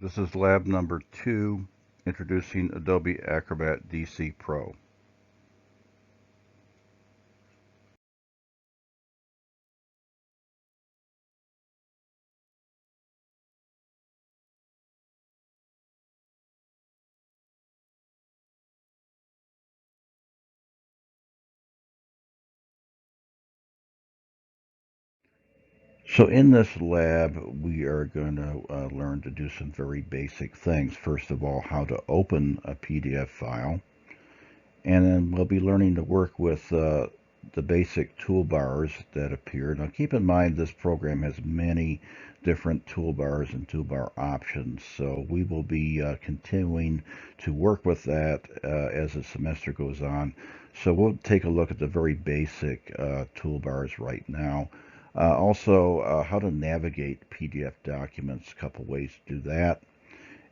This is lab number 2, introducing Adobe Acrobat DC Pro. So in this lab, we are going to learn to do some very basic things. First of all, how to open a PDF file. And then we'll be learning to work with the basic toolbars that appear. Now keep in mind this program has many different toolbars and toolbar options. So we will be continuing to work with that as the semester goes on. So we'll take a look at the very basic toolbars right now. Also, how to navigate PDF documents, a couple ways to do that.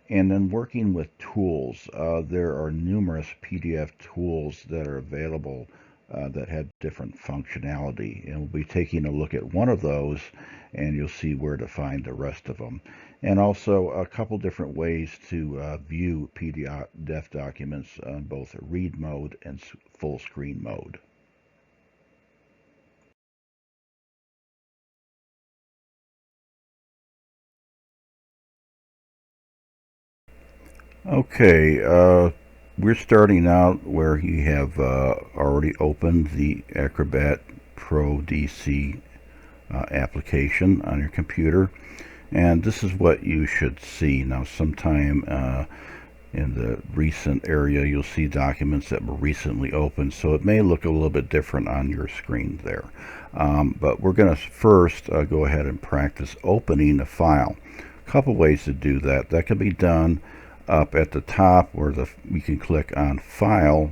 And then working with tools, there are numerous PDF tools that are available that have different functionality. And we'll be taking a look at one of those, and you'll see where to find the rest of them. And also a couple different ways to view PDF documents on both read mode and full screen mode. Okay, we're starting out where you have already opened the Acrobat Pro DC application on your computer, and this is what you should see. Now sometime in the recent area you'll see documents that were recently opened, so it may look a little bit different on your screen there. But we're going to first go ahead and practice opening a file. A couple ways to do that. That can be done up at the top where you can click on File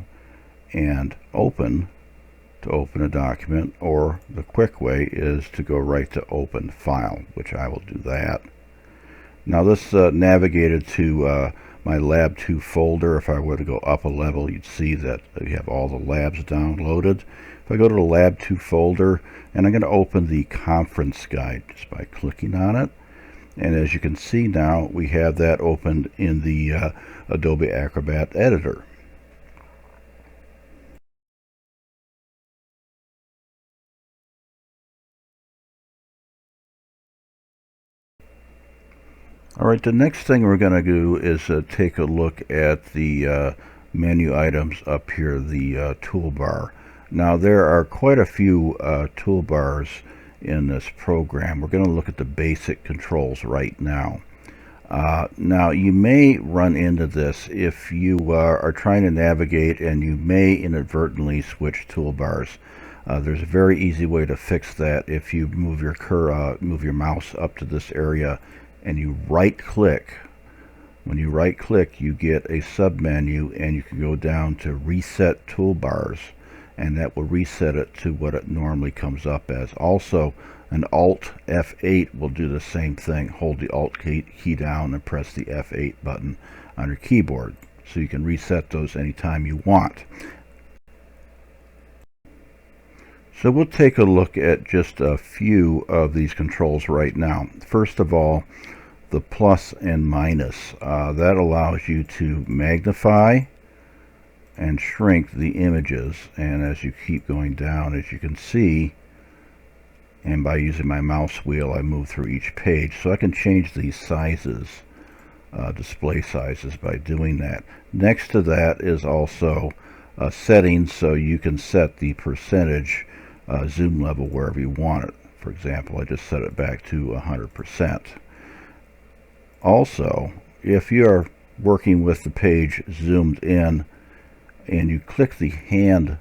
and Open to open a document, or the quick way is to go right to Open File, which I will do that. Now this navigated to my Lab 2 folder. If I were to go up a level, you'd see that you have all the labs downloaded. If I go to the Lab 2 folder, and I'm going to open the conference guide just by clicking on it. And as you can see now, we have that opened in the Adobe Acrobat editor. Alright, the next thing we're going to do is take a look at the menu items up here, the toolbar. Now there are quite a few toolbars in this program. We're going to look at the basic controls right now. Now you may run into this if you are trying to navigate, and you may inadvertently switch toolbars. There's a very easy way to fix that. If you move your mouse up to this area and you right click, when you right click you get a sub menu, and you can go down to Reset Toolbars, and that will reset it to what it normally comes up as. Also, an Alt F8 will do the same thing. Hold the Alt key down and press the F8 button on your keyboard, so you can reset those anytime you want. So we'll take a look at just a few of these controls right now. First of all, the plus and minus. That allows you to magnify and shrink the images, and as you keep going down, as you can see, and by using my mouse wheel I move through each page, so I can change these sizes, display sizes, by doing that. Next to that is also settings, so you can set the percentage zoom level wherever you want it. For example, I just set it back to 100%. Also, if you are working with the page zoomed in and you click the hand,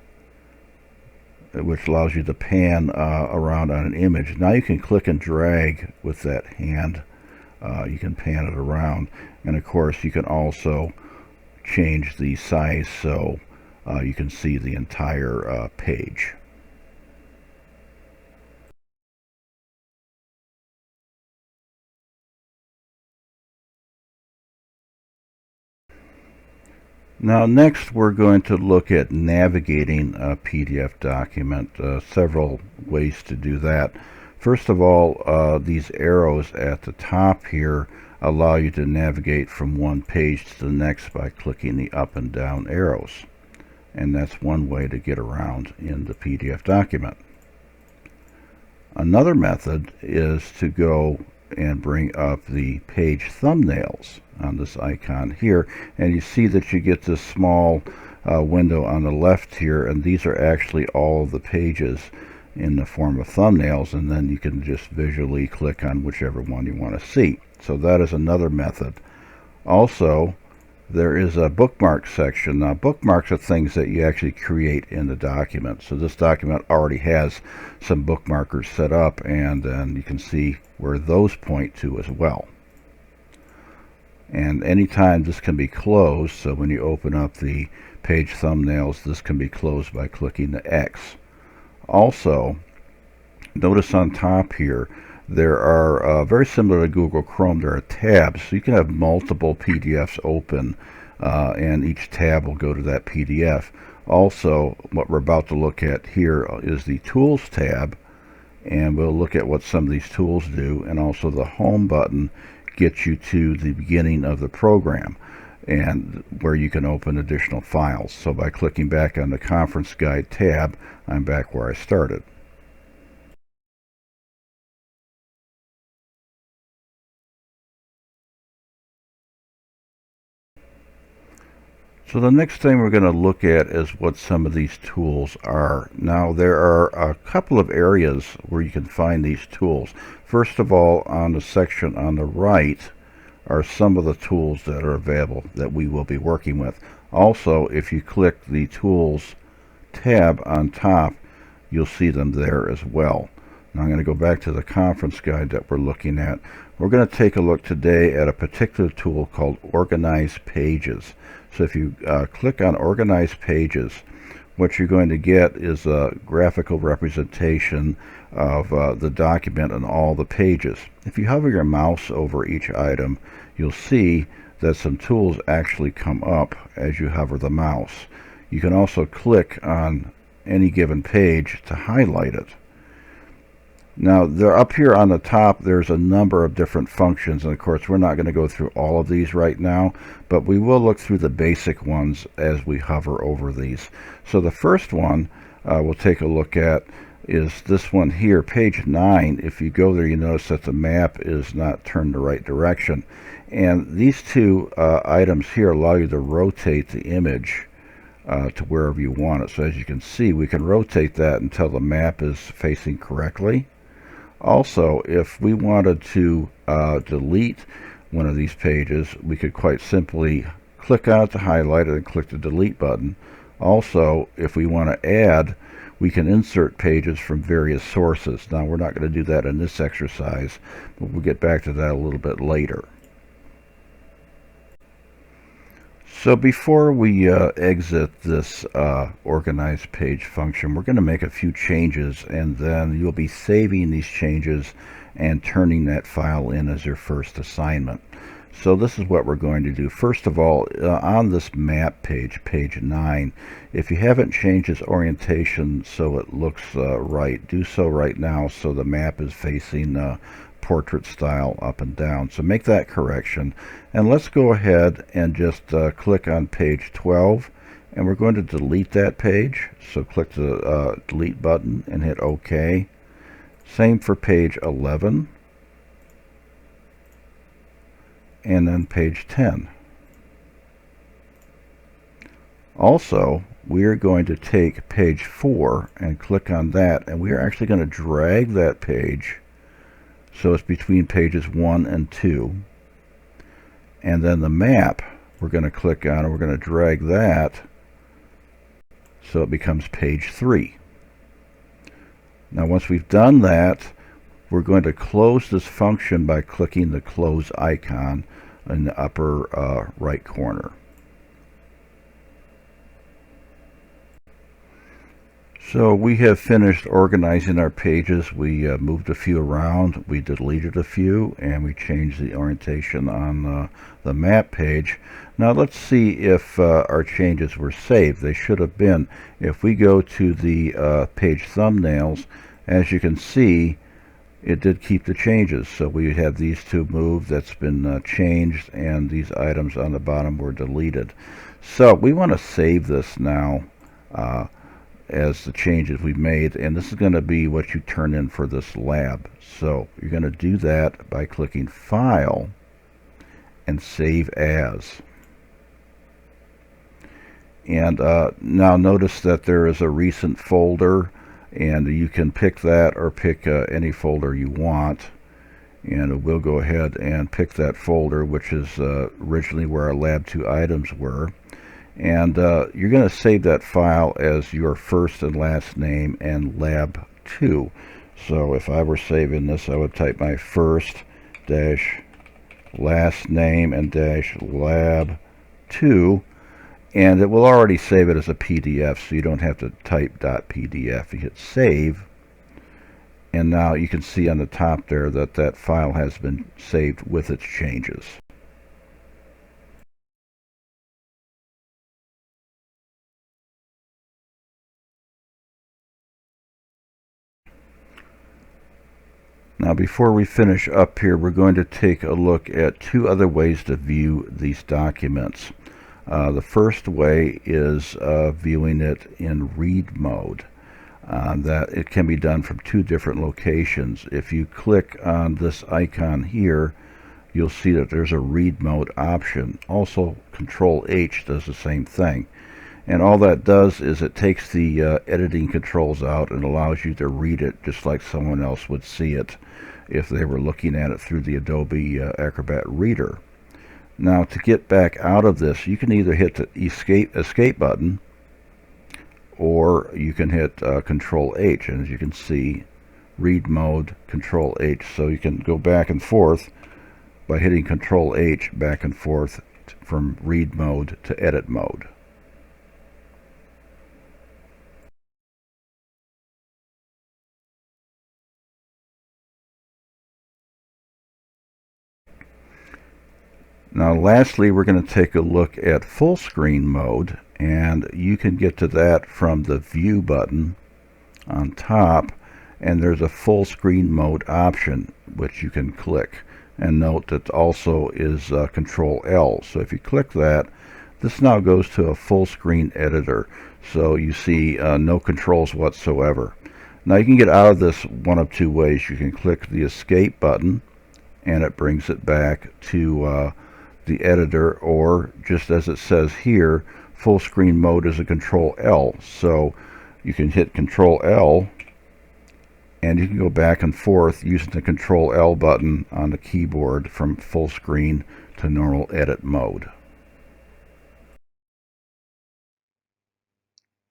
which allows you to pan around on an image, now you can click and drag with that hand. You can pan it around, and of course you can also change the size so you can see the entire page. Now next we're going to look at navigating a PDF document. Several ways to do that. First of all, these arrows at the top here allow you to navigate from one page to the next by clicking the up and down arrows. And that's one way to get around in the PDF document. Another method is to go and bring up the page thumbnails on this icon here, and you see that you get this small window on the left here, and these are actually all of the pages in the form of thumbnails, and then you can just visually click on whichever one you want to see. So that is another method. Also, there is a bookmark section. Now, bookmarks are things that you actually create in the document. So this document already has some bookmarkers set up, and then you can see where those point to as well. And anytime this can be closed, so when you open up the page thumbnails, this can be closed by clicking the X. Also, notice on top here, there are, very similar to Google Chrome, there are tabs. So you can have multiple PDFs open, and each tab will go to that PDF. Also, what we're about to look at here is the Tools tab, and we'll look at what some of these tools do. And also the Home button gets you to the beginning of the program, and where you can open additional files. So by clicking back on the Conference Guide tab, I'm back where I started. So the next thing we're going to look at is what some of these tools are. Now, there are a couple of areas where you can find these tools. First of all, on the section on the right are some of the tools that are available that we will be working with. Also, if you click the Tools tab on top, you'll see them there as well. Now I'm going to go back to the conference guide that we're looking at. We're going to take a look today at a particular tool called Organize Pages. So if you click on Organize Pages, what you're going to get is a graphical representation of the document and all the pages. If you hover your mouse over each item, you'll see that some tools actually come up as you hover the mouse. You can also click on any given page to highlight it. Now, they're up here on the top, there's a number of different functions, and of course we're not going to go through all of these right now, but we will look through the basic ones as we hover over these. So the first one we'll take a look at is this one here, page 9. If you go there, you notice that the map is not turned the right direction. And these two items here allow you to rotate the image to wherever you want it. So as you can see, we can rotate that until the map is facing correctly. Also, if we wanted to delete one of these pages, we could quite simply click on it to highlight it and click the delete button. Also, if we want to add, we can insert pages from various sources. Now, we're not going to do that in this exercise, but we'll get back to that a little bit later. So before we exit this Organize Page function, we're going to make a few changes, and then you'll be saving these changes and turning that file in as your first assignment. So this is what we're going to do. First of all, on this map page, page 9, if you haven't changed its orientation so it looks right, do so right now so the map is facing portrait style up and down. So make that correction, and let's go ahead and just click on page 12, and we're going to delete that page. So click the delete button and hit OK. Same for page 11, and then page 10. Also, we are going to take page 4 and click on that, and we are actually going to drag that page so it's between pages 1 and 2. And then the map, we're going to click on and we're going to drag that so it becomes page 3. Now once we've done that, we're going to close this function by clicking the close icon in the upper right corner. So we have finished organizing our pages. We moved a few around, we deleted a few, and we changed the orientation on the map page. Now let's see if our changes were saved. They should have been. If we go to the page thumbnails, as you can see, it did keep the changes. So we have these two moved, that's been changed, and these items on the bottom were deleted. So we want to save this now as the changes we've made, and this is going to be what you turn in for this lab. So you're going to do that by clicking File and Save As. And now notice that there is a recent folder, and you can pick that or pick any folder you want. And we'll go ahead and pick that folder, which is originally where our Lab 2 items were. And you're going to save that file as your first and last name and Lab 2. So if I were saving this, I would type my first dash last name and dash Lab 2. And it will already save it as a PDF, so you don't have to type .pdf. You hit save, and now you can see on the top there that that file has been saved with its changes. Now before we finish up here, we're going to take a look at two other ways to view these documents. The first way is viewing it in read mode. That it can be done from two different locations. If you click on this icon here, you'll see that there's a read mode option. Also, Control H does the same thing. And all that does is it takes the editing controls out and allows you to read it just like someone else would see it if they were looking at it through the Adobe Acrobat Reader. Now, to get back out of this, you can either hit the escape button, or you can hit Control H, and as you can see, read mode, Control H. So you can go back and forth by hitting Control H, back and forth from read mode to edit mode. Now lastly, we're going to take a look at full screen mode, and you can get to that from the view button on top, and there's a full screen mode option which you can click. And note that also is Control L. So if you click that, this now goes to a full screen editor. So you see no controls whatsoever. Now you can get out of this one of two ways. You can click the escape button and it brings it back to the editor, or just as it says here, full screen mode is a Control L. So you can hit Control L and you can go back and forth using the Control L button on the keyboard from full screen to normal edit mode.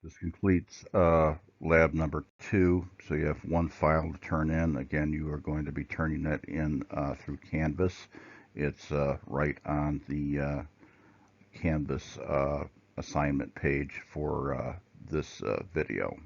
This completes lab number 2. So you have one file to turn in. Again, you are going to be turning that in through Canvas. It's right on the Canvas assignment page for this video.